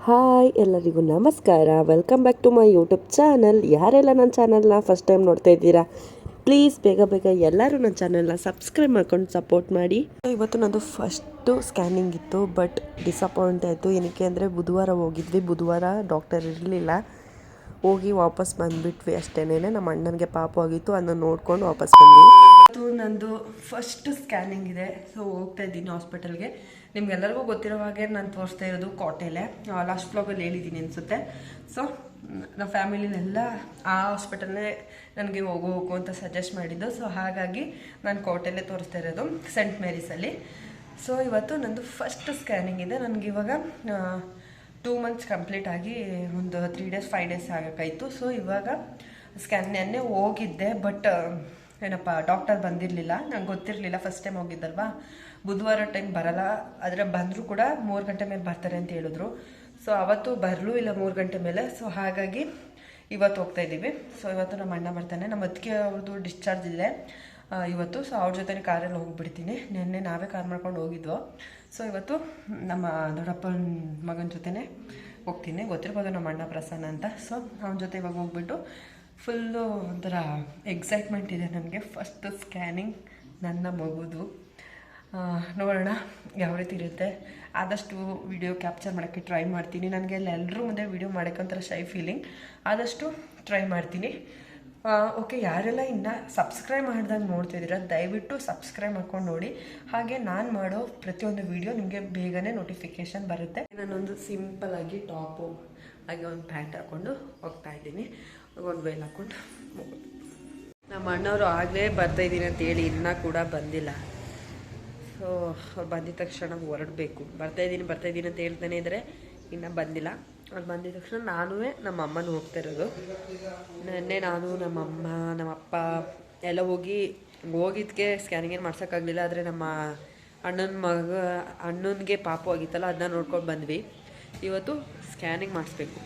Hi ಎಲ್ಲರಿಗೂ ನಮಸ್ಕಾರ. Welcome back to my YouTube channel. ಯಾರೆಲ್ಲ ನನ್ನ ಚಾನಲ್ನ ಫಸ್ಟ್ ಟೈಮ್ ನೋಡ್ತಾ ಇದ್ದೀರಾ, ಪ್ಲೀಸ್ ಬೇಗ ಬೇಗ ಎಲ್ಲರೂ ನನ್ನ ಚಾನಲ್ನ ಸಬ್ಸ್ಕ್ರೈಬ್ ಮಾಡ್ಕೊಂಡು ಸಪೋರ್ಟ್ ಮಾಡಿ. ಇವತ್ತು ನಂದು ಫಸ್ಟು ಸ್ಕ್ಯಾನಿಂಗ್ ಇತ್ತು, ಬಟ್ ಡಿಸಪಾಯಿಂಟ್ ಆಯಿತು. ಏನಕ್ಕೆ ಅಂದರೆ ಬುಧವಾರ ಹೋಗಿದ್ವಿ, ಬುಧವಾರ ಡಾಕ್ಟರ್ ಇರಲಿಲ್ಲ. ಹೋಗಿ ವಾಪಸ್ ಬಂದುಬಿಟ್ವಿ ಅಷ್ಟೇನೆ. ನಮ್ಮ ಅಣ್ಣನಿಗೆ ಪಾಪು ಆಗಿತ್ತು, ಅದನ್ನು ನೋಡ್ಕೊಂಡು ವಾಪಸ್ ಬಂದ್ವಿ. ಅದು ನಂದು ಫಸ್ಟ್ ಸ್ಕ್ಯಾನಿಂಗ್ ಇದೆ. ಸೊ ಹೋಗ್ತಾ ಇದ್ದೀನಿ ಹಾಸ್ಪಿಟಲ್ಗೆ. ನಿಮ್ಗೆಲ್ಲರಿಗೂ ಗೊತ್ತಿರೋ ಹಾಗೆ ನಾನು ತೋರಿಸ್ತಾ ಇರೋದು ಕೋಟೆಲೆ. ಲಾಸ್ಟ್ ವ್ಲಾಗಲ್ಲಿ ಹೇಳಿದ್ದೀನಿ ಅನಿಸುತ್ತೆ. ಸೊ ನಮ್ಮ ಫ್ಯಾಮಿಲಿನೆಲ್ಲ ಆ ಹಾಸ್ಪಿಟಲ್ನೇ ನನಗೆ ಹೋಗು ಅಂತ ಸಜೆಸ್ಟ್ ಮಾಡಿದ್ದು. ಸೊ ಹಾಗಾಗಿ ನಾನು ಕೋಟೆಲೆ ತೋರಿಸ್ತಾ ಇರೋದು, ಸೆಂಟ್ ಮೇರೀಸಲ್ಲಿ. ಸೊ ಇವತ್ತು ನಂದು ಫಸ್ಟ್ ಸ್ಕ್ಯಾನಿಂಗ್ ಇದೆ. ನನಗಿವಾಗ 2 months ಕಂಪ್ಲೀಟ್ ಆಗಿ ಒಂದು 3 days 5 days ಆಗೋಕ್ಕಾಯಿತು. ಸೊ ಇವಾಗ ನೆನ್ನೆ ಹೋಗಿದ್ದೆ, ಬಟ್ ಏನಪ್ಪ ಡಾಕ್ಟರ್ ಬಂದಿರಲಿಲ್ಲ. ನಂಗೆ ಗೊತ್ತಿರಲಿಲ್ಲ, ಫಸ್ಟ್ ಟೈಮ್ ಹೋಗಿದ್ದಲ್ವಾ. ಬುಧವಾರ ಟೈಮ್ ಬರಲ್ಲ, ಆದರೆ ಬಂದರೂ ಕೂಡ 3 ಗಂಟೆ ಮೇಲೆ ಬರ್ತಾರೆ ಅಂತ ಹೇಳಿದ್ರು. ಸೊ ಅವತ್ತು ಬರಲೂ ಇಲ್ಲ 3 ಗಂಟೆ ಮೇಲೆ. ಸೊ ಹಾಗಾಗಿ ಇವತ್ತು ಹೋಗ್ತಾ ಇದ್ದೀವಿ. ಸೊ ಇವತ್ತು ನಮ್ಮ ಅಣ್ಣ ಬರ್ತಾನೆ, ನಮ್ಮ ಅತ್ತಿಗೆ ಅವ್ರದ್ದು ಡಿಸ್ಚಾರ್ಜ್ ಇದೆ ಇವತ್ತು. ಸೊ ಅವ್ರ ಜೊತೆ ಕಾರಲ್ಲಿ ಹೋಗಿಬಿಡ್ತೀನಿ. ನಿನ್ನೆ ನಾವೇ ಕಾರ್ ಮಾಡ್ಕೊಂಡು ಹೋಗಿದ್ವು. ಸೊ ಇವತ್ತು ನಮ್ಮ ದೊಡ್ಡಪ್ಪನ ಮಗನ ಜೊತೆನೇ ಹೋಗ್ತೀನಿ. ಗೊತ್ತಿರ್ಬೋದು ನಮ್ಮ ಅಣ್ಣ ಪ್ರಸನ್ನ ಅಂತ. ಸೊ ಅವನ ಜೊತೆ ಇವಾಗ ಹೋಗ್ಬಿಟ್ಟು ಫುಲ್ಲು ಒಂಥರ ಎಕ್ಸೈಟ್ಮೆಂಟ್ ಇದೆ ನನಗೆ. ಫಸ್ಟ್ ಸ್ಕ್ಯಾನಿಂಗ್ ನನ್ನ ಮಗುದು. ನೋಡೋಣ ಯಾವ ರೀತಿ ಇರುತ್ತೆ. ಆದಷ್ಟು ವಿಡಿಯೋ ಕ್ಯಾಪ್ಚರ್ ಮಾಡೋಕ್ಕೆ ಟ್ರೈ ಮಾಡ್ತೀನಿ. ನನಗೆ ಎಲ್ಲರೂ ಮುಂದೆ ವಿಡಿಯೋ ಮಾಡೋಕ್ಕೆ ಒಂಥರ ಶೈ ಫೀಲಿಂಗ್. ಆದಷ್ಟು ಟ್ರೈ ಮಾಡ್ತೀನಿ. ಓಕೆ, ಯಾರೆಲ್ಲ ಇನ್ನು ಸಬ್ಸ್ಕ್ರೈಬ್ ಮಾಡ್ದಂಗೆ ನೋಡ್ತಿದ್ದೀರಾ, ದಯವಿಟ್ಟು ಸಬ್ಸ್ಕ್ರೈಬ್ ಮಾಡ್ಕೊಂಡು ನೋಡಿ. ಹಾಗೆ ನಾನು ಮಾಡೋ ಪ್ರತಿಯೊಂದು ವಿಡಿಯೋ ನಿಮಗೆ ಬೇಗನೆ ನೋಟಿಫಿಕೇಷನ್ ಬರುತ್ತೆ. ನಾನೊಂದು ಸಿಂಪಲ್ಲಾಗಿ ಟಾಪು ಹಾಗೆ ಒಂದು ಪ್ಯಾಂಟ್ ಹಾಕ್ಕೊಂಡು ಹೋಗ್ತಾ ಇದ್ದೀನಿ. ಒಂದು ವೇಲ್ ಹಾಕ್ಕೊಂಡು ನಮ್ಮ ಅಣ್ಣವರು ಆಗಲೇ ಬರ್ತಾಯಿದ್ದೀನಿ ಅಂತೇಳಿ ಇನ್ನೂ ಕೂಡ ಬಂದಿಲ್ಲ. ಸೊ ಅವ್ರು ಬಂದಿದ ತಕ್ಷಣ ಹೊರಡಬೇಕು. ಬರ್ತಾಯಿದ್ದೀನಿ ಅಂತ ಹೇಳ್ತಾನೆ ಇದ್ದರೆ ಇನ್ನೂ ಬಂದಿಲ್ಲ. ಅದು ಬಂದಿದ ತಕ್ಷಣ ನಾನು ನಮ್ಮ ಅಮ್ಮನೂ ಹೋಗ್ತಾ ಇರೋದು. ನೆನ್ನೆ ನಾನು ನಮ್ಮಮ್ಮ ನಮ್ಮಪ್ಪ ಎಲ್ಲ ಹೋಗಿದ್ದಕ್ಕೆ ಸ್ಕ್ಯಾನಿಂಗ್ ಏನು ಮಾಡ್ಸೋಕ್ಕಾಗಲಿಲ್ಲ. ಆದರೆ ನಮ್ಮ ಅಣ್ಣನಿಗೆ ಪಾಪು ಆಗಿತ್ತಲ್ಲ, ಅದನ್ನ ನೋಡ್ಕೊಂಡು ಬಂದ್ವಿ. ಇವತ್ತು ಸ್ಕ್ಯಾನಿಂಗ್ ಮಾಡಿಸ್ಬೇಕು.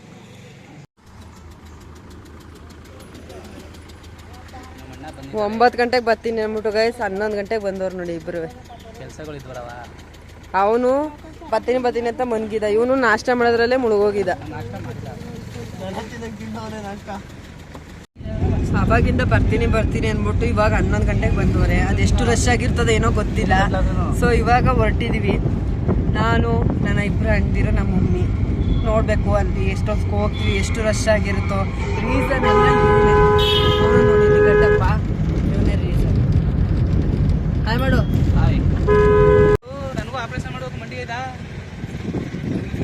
ಒಂಬತ್ತು ಗಂಟೆಗೆ ಬರ್ತೀನಿ ಅಂದ್ಬಿಟ್ಟು ಗೈಸ್ 11 ಗಂಟೆಗೆ ಬಂದವ್ರು ನೋಡಿ ಇಬ್ಬರು. ಕೆಲಸಗಳಿದ್ವಲ್ಲವ, ಅವನು ಬರ್ತೀನಿ ಅಂತ ಮನ್ಗಿದ, ಇವನು ನಾಷ್ಟ ಮಾಡೋದ್ರಲ್ಲೇ ಮುಳುಗೋಗಿದ್ದ. ಅವಾಗಿಂದ ಬರ್ತೀನಿ ಅಂದ್ಬಿಟ್ಟು ಇವಾಗ 11 ಗಂಟೆಗೆ ಬಂದವ್ರೆ. ಅದೆಷ್ಟು ರಶ್ ಆಗಿರ್ತದೆ ಏನೋ ಗೊತ್ತಿಲ್ಲ. ಸೊ ಇವಾಗ ಹೊರಟಿದೀವಿ. ನಾನು ನನ್ನ ಇಬ್ಬರು ಅಣ್ದಿರೋ ನಮ್ಮ ಮಮ್ಮಿ. ನೋಡಬೇಕು ಅಲ್ಲಿ ಎಷ್ಟೊತ್ತು ಹೋಗ್ತೀವಿ, ಎಷ್ಟು ರಶ್ ಆಗಿರುತ್ತೋ. ರೀಸನ್ ಎಲ್ಲ ಅವನು ನೋಡಿ ಗಡ್ಡಪ್ಪ, ಇವನೇ ರೀಸನ್. ಹಾಯ್ ಮಾಡು. ಹಾಯ್. ನನಗೂ ಆಪರೇಷನ್ ಮಾಡೋಕೆ ಮಂಡಿ ಇದ್ದ.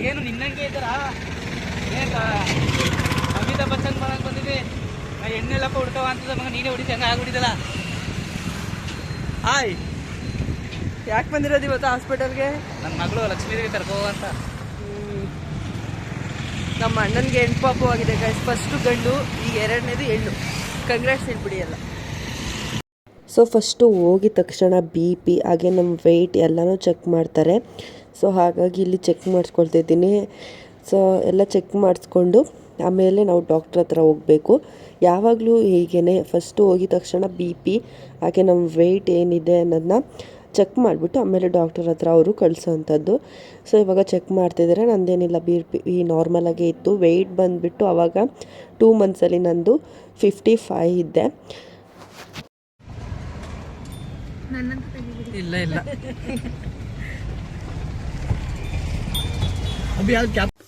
ಏನು ನಿನ್ನಂಗೆ ಇದ್ದಾರ, ಅಮಿತಾಬ್ ಬಚ್ಚನ್ ಮಾಡಕ್ಕೆ ಬಂದಿದ್ದೆ. ನಾ ಎಣ್ಣೆಲ್ಲಪ್ಪ ಹುಡ್ಕವ ಅಂತದ ಮಗ, ನೀನೇ ಹೊಡಿತ ಹಂಗೆ ಆಗ್ಬಿಟ್ಟಿದ್ದಲ್ಲ. ಹಾಯ್. ಯಾಕೆ ಬಂದಿರೋದು ಇವತ್ತು ಹಾಸ್ಪಿಟಲ್ಗೆ? ನನ್ನ ಮಗಳು ಲಕ್ಷ್ಮೀದೇವಿ ಕರ್ಕೋ ಅಂತ. ನಮ್ಮ ಅಣ್ಣನಿಗೆ ಹೆಣ್ಣು ಪಾಪು ಆಗಿದೆ ಗೈಸ್. ಫಸ್ಟು ಗಂಡು, ಈಗ 2ನೇದು ಹೆಣ್ಣು. ಕಂಗ್ರಾಟ್ಸ್ ಹೇಳ್ಬಿಡಿ ಎಲ್ಲ. ಸೊ ಫಸ್ಟು ಹೋಗಿದ ತಕ್ಷಣ BP ಹಾಗೆ ನಮ್ಮ ವೆಯ್ಟ್ ಎಲ್ಲನೂ ಚೆಕ್ ಮಾಡ್ತಾರೆ. ಸೊ ಹಾಗಾಗಿ ಇಲ್ಲಿ ಚೆಕ್ ಮಾಡಿಸ್ಕೊಳ್ತಿದ್ದೀನಿ. ಸೊ ಎಲ್ಲ ಚೆಕ್ ಮಾಡಿಸ್ಕೊಂಡು ಆಮೇಲೆ ನಾವು ಡಾಕ್ಟ್ರ್ ಹತ್ರ ಹೋಗಬೇಕು. ಯಾವಾಗಲೂ ಹೀಗೇ ಫಸ್ಟು ಹೋಗಿದ ತಕ್ಷಣ BP ಹಾಗೆ ನಮ್ಮ ವೆಯ್ಟ್ ಏನಿದೆ ಅನ್ನೋದನ್ನ ಚೆಕ್ ಮಾಡಿಬಿಟ್ಟು ಆಮೇಲೆ ಡಾಕ್ಟರ್ ಹತ್ರ ಅವರು ಕಳಿಸೋವಂಥದ್ದು. ಸೊ ಇವಾಗ ಚೆಕ್ ಮಾಡ್ತಿದ್ದಾರೆ. ನಂದೇನಿಲ್ಲ, BP ನಾರ್ಮಲಾಗೇ ಇತ್ತು. ವೆಯ್ಟ್ ಬಂದುಬಿಟ್ಟು ಆವಾಗ 2 monthsಲ್ಲಿ ನಂದು 55 ಇದ್ದೆ. ಇಲ್ಲ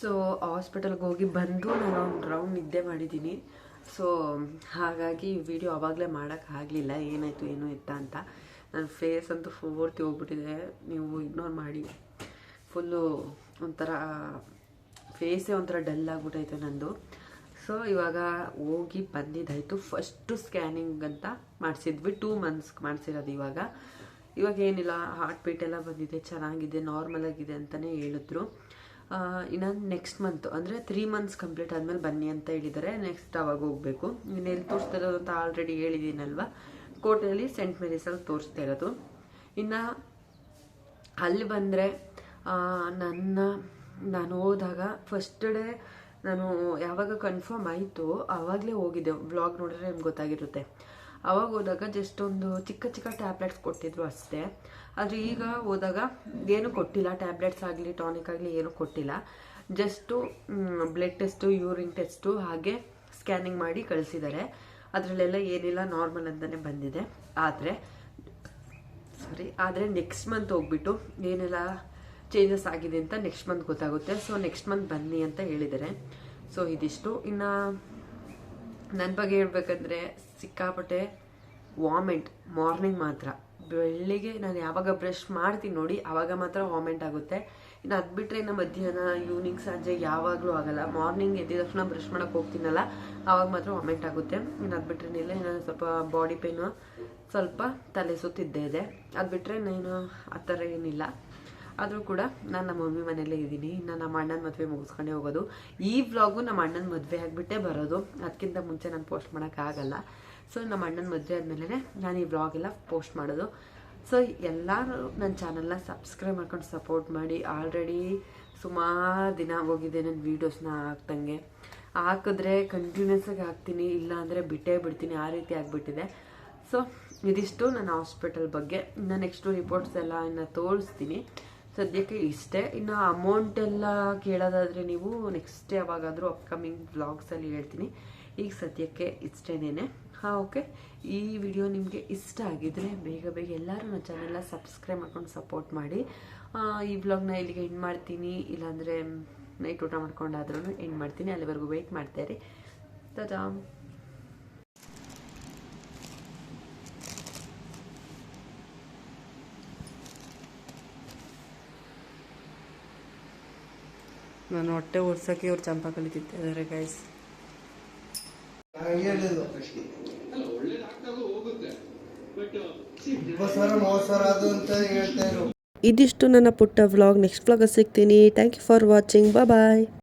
ಸೊ ಹಾಸ್ಪಿಟಲ್ಗೆ ಹೋಗಿ ಬಂದು ನಾನು ಒಂದು ರೌಂಡ್ ನಿದ್ದೆ ಮಾಡಿದ್ದೀನಿ. ಸೊ ಹಾಗಾಗಿ ವಿಡಿಯೋ ಆವಾಗಲೇ ಮಾಡೋಕ್ಕಾಗಲಿಲ್ಲ, ಏನಾಯಿತು ಏನೋ ಎತ್ತ ಅಂತ. ನನ್ನ ಫೇಸ್ ಅಂತೂ ಪೂರ್ತಿ ಹೋಗ್ಬಿಟ್ಟಿದೆ, ನೀವು ಇಗ್ನೋರ್ ಮಾಡಿ. ಫುಲ್ಲು ಒಂಥರ ಫೇಸೇ ಒಂಥರ ಡಲ್ ಆಗಿಬಿಟ್ಟೈತೆ ನಂದು. ಸೊ ಇವಾಗ ಹೋಗಿ ಬಂದಿದ್ದಾಯಿತು. ಫಸ್ಟು ಸ್ಕ್ಯಾನಿಂಗ್ ಅಂತ ಮಾಡಿಸಿದ್ವಿ, 2 months ಮಾಡಿಸಿರೋದು. ಇವಾಗ ಏನಿಲ್ಲ, ಹಾರ್ಟ್ ಬೀಟ್ ಎಲ್ಲ ಬಂದಿದೆ, ಚೆನ್ನಾಗಿದೆ, ನಾರ್ಮಲ್ ಆಗಿದೆ ಅಂತಲೇ ಹೇಳಿದ್ರು. ಇನ್ನು ನೆಕ್ಸ್ಟ್ ಮಂತ್ ಅಂದರೆ 3 months ಕಂಪ್ಲೀಟ್ ಆದಮೇಲೆ ಬನ್ನಿ ಅಂತ ಹೇಳಿದ್ದಾರೆ. ನೆಕ್ಸ್ಟ್ ಅವಾಗ ಹೋಗಬೇಕು. ಇನ್ನು ಎಲ್ಲಿ ತೋರಿಸ್ತಾ ಇರೋದು ಅಂತ ಆಲ್ರೆಡಿ ಹೇಳಿದ್ದೀನಲ್ವ, ಕೋಟೆಯಲ್ಲಿ ಸೆಂಟ್ ಮೇರೀಸಲ್ಲಿ ತೋರಿಸ್ತಾ ಇರೋದು. ಇನ್ನು ಅಲ್ಲಿ ಬಂದರೆ ನಾನು ಹೋದಾಗ ಫಸ್ಟ್ ಡೇ ನಾನು ಯಾವಾಗ ಕನ್ಫರ್ಮ್ ಆಯಿತು ಆವಾಗಲೇ ಹೋಗಿದ್ದೆ. ವ್ಲಾಗ್ ನೋಡಿದ್ರೆ ನಿಮ್ಗೆ ಗೊತ್ತಾಗಿರುತ್ತೆ. ಅವಾಗ ಹೋದಾಗ ಜಸ್ಟ್ ಒಂದು ಚಿಕ್ಕ ಟ್ಯಾಬ್ಲೆಟ್ಸ್ ಕೊಟ್ಟಿದ್ರು ಅಷ್ಟೇ. ಆದರೆ ಈಗ ಹೋದಾಗ ಏನೂ ಕೊಟ್ಟಿಲ್ಲ, ಟ್ಯಾಬ್ಲೆಟ್ಸ್ ಆಗಲಿ ಟಾನಿಕ್ ಆಗಲಿ ಏನೂ ಕೊಟ್ಟಿಲ್ಲ. Just blood test, urine test ಹಾಗೆ ಸ್ಕ್ಯಾನಿಂಗ್ ಮಾಡಿ ಕಳಿಸಿದ್ದಾರೆ. ಅದರಲ್ಲೆಲ್ಲ ಏನಿಲ್ಲ, ನಾರ್ಮಲ್ ಅಂತಲೇ ಬಂದಿದೆ. ಆದರೆ ನೆಕ್ಸ್ಟ್ ಮಂತ್ ಹೋಗ್ಬಿಟ್ಟು ಏನೆಲ್ಲ ಚೇಂಜಸ್ ಆಗಿದೆ ಅಂತ ನೆಕ್ಸ್ಟ್ ಮಂತ್ ಗೊತ್ತಾಗುತ್ತೆ. ಸೊ ನೆಕ್ಸ್ಟ್ ಮಂತ್ ಬನ್ನಿ ಅಂತ ಹೇಳಿದ್ದಾರೆ. ಸೊ ಇದಿಷ್ಟು. ಇನ್ನು ನನ್ನ ಬಗ್ಗೆ ಹೇಳ್ಬೇಕಂದ್ರೆ ಸಿಕ್ಕಾಪಟ್ಟೆ ವಾಮಿಂಟ್ ಮಾರ್ನಿಂಗ್ ಮಾತ್ರ. ಬೆಳಿಗ್ಗೆ ನಾನು ಯಾವಾಗ ಬ್ರಷ್ ಮಾಡ್ತೀನಿ ನೋಡಿ ಆವಾಗ ಮಾತ್ರ ವಾಮಿಂಟ್ ಆಗುತ್ತೆ. ಇನ್ನು ಅದು ಬಿಟ್ಟರೆ ಇನ್ನು ಮಧ್ಯಾಹ್ನ, ಈವ್ನಿಂಗ್, ಸಂಜೆ ಯಾವಾಗಲೂ ಆಗಲ್ಲ. ಮಾರ್ನಿಂಗ್ ಎದ್ದ ತಕ್ಷಣ ಬ್ರಷ್ ಮಾಡೋಕ್ಕೆ ಹೋಗ್ತೀನಲ್ಲ ಆವಾಗ ಮಾತ್ರ ವಾಮಿಂಟ್ ಆಗುತ್ತೆ. ಇನ್ನು ಅದು ಬಿಟ್ಟರೆ ಇನ್ನು ಸ್ವಲ್ಪ ಬಾಡಿ ಪೇನು, ಸ್ವಲ್ಪ ತಲೆ ಸುತ್ತಿದ್ದೇ ಇದೆ. ಅದು ಬಿಟ್ಟರೆ ನಾನು ಆ ಥರ ಏನಿಲ್ಲ. ಆದರೂ ಕೂಡ ನಾನು ನಮ್ಮ ಮಮ್ಮಿ ಮನೆಯಲ್ಲೇ ಇದ್ದೀನಿ. ಇನ್ನು ನಮ್ಮ ಅಣ್ಣನ ಮದುವೆ ಮುಗಿಸ್ಕೊಂಡೇ ಹೋಗೋದು. ಈ ವ್ಲಾಗು ನಮ್ಮ ಅಣ್ಣನ ಮದುವೆ ಆಗಿಬಿಟ್ಟೇ ಬರೋದು. ಅದಕ್ಕಿಂತ ಮುಂಚೆ ನಾನು ಪೋಸ್ಟ್ ಮಾಡೋಕ್ಕಾಗಲ್ಲ. ಸೊ ನಮ್ಮ ಅಣ್ಣನ ಮದುವೆ ಆದಮೇಲೆ ನಾನು ಈ ವ್ಲಾಗೆಲ್ಲ ಪೋಸ್ಟ್ ಮಾಡೋದು. ಸೊ ಎಲ್ಲರೂ ನನ್ನ ಚಾನಲ್ನ ಸಬ್ಸ್ಕ್ರೈಬ್ ಮಾಡ್ಕೊಂಡು ಸಪೋರ್ಟ್ ಮಾಡಿ. ಆಲ್ರೆಡಿ ಸುಮಾರು ದಿನ ಹೋಗಿದೆ ನನ್ನ ವೀಡಿಯೋಸ್ನ ಹಾಕ್ದಂಗೆ. ಹಾಕಿದ್ರೆ ಕಂಟಿನ್ಯೂಸ್ ಆಗಿ ಹಾಕ್ತೀನಿ, ಇಲ್ಲ ಅಂದರೆ ಬಿಟ್ಟೇ ಬಿಡ್ತೀನಿ, ಆ ರೀತಿ ಆಗಿಬಿಟ್ಟಿದೆ. ಸೊ ಇದಿಷ್ಟು ನನ್ನ ಹಾಸ್ಪಿಟಲ್ ಬಗ್ಗೆ. ಇನ್ನು ನೆಕ್ಸ್ಟು ರಿಪೋರ್ಟ್ಸ್ ಎಲ್ಲ ಇನ್ನು ತೋರಿಸ್ತೀನಿ. ಸದ್ಯಕ್ಕೆ ಇಷ್ಟೇ. ಇನ್ನು ಅಮೌಂಟ್ ಎಲ್ಲ ಕೇಳೋದಾದರೆ ನೀವು ನೆಕ್ಸ್ಟ್ ಯಾವಾಗಾದರೂ ಅಪ್ಕಮಿಂಗ್ ವ್ಲಾಗ್ಸಲ್ಲಿ ಹೇಳ್ತೀನಿ. ಈಗ ಸದ್ಯಕ್ಕೆ ಇಷ್ಟೇನೇನೆ. ಓಕೆ, ಈ ವಿಡಿಯೋ ನಿಮಗೆ ಇಷ್ಟ ಆಗಿದ್ರೆ ಬೇಗ ಎಲ್ಲರೂ ನನ್ನ ಚಾನೆಲ್ನ ಸಬ್ಸ್ಕ್ರೈಬ್ ಮಾಡ್ಕೊಂಡು ಸಪೋರ್ಟ್ ಮಾಡಿ. ಈ ವ್ಲಾಗ್ನ ಇಲ್ಲಿಗೆ ಎಂಡ್ ಮಾಡ್ತೀನಿ, ಇಲ್ಲಾಂದರೆ ನೈಟ್ ಊಟ ಮಾಡ್ಕೊಂಡಾದ್ರೂ ಎಂಡ್ ಮಾಡ್ತೀನಿ. ಅಲ್ಲಿವರೆಗೂ ವೆಯ್ಟ್ ಮಾಡ್ತಾಯಿರಿ. ಟಾಟಾ. ನಾನು ಹೊಟ್ಟೆ ಓಡ್ಸೋಕ್ಕೆ ಇವ್ರು ಚಂಪ ಕಲಿತಿದ್ದಾರೆ ಗೈಸ್. ಇದಿಷ್ಟು ನನ್ನ ಪುಟ್ಟ ವ್ಲಾಗ್. ನೆಕ್ಸ್ಟ್ ವ್ಲಾಗ್ ಸಿಗ್ತೀನಿ. Thank you for watching. Bye.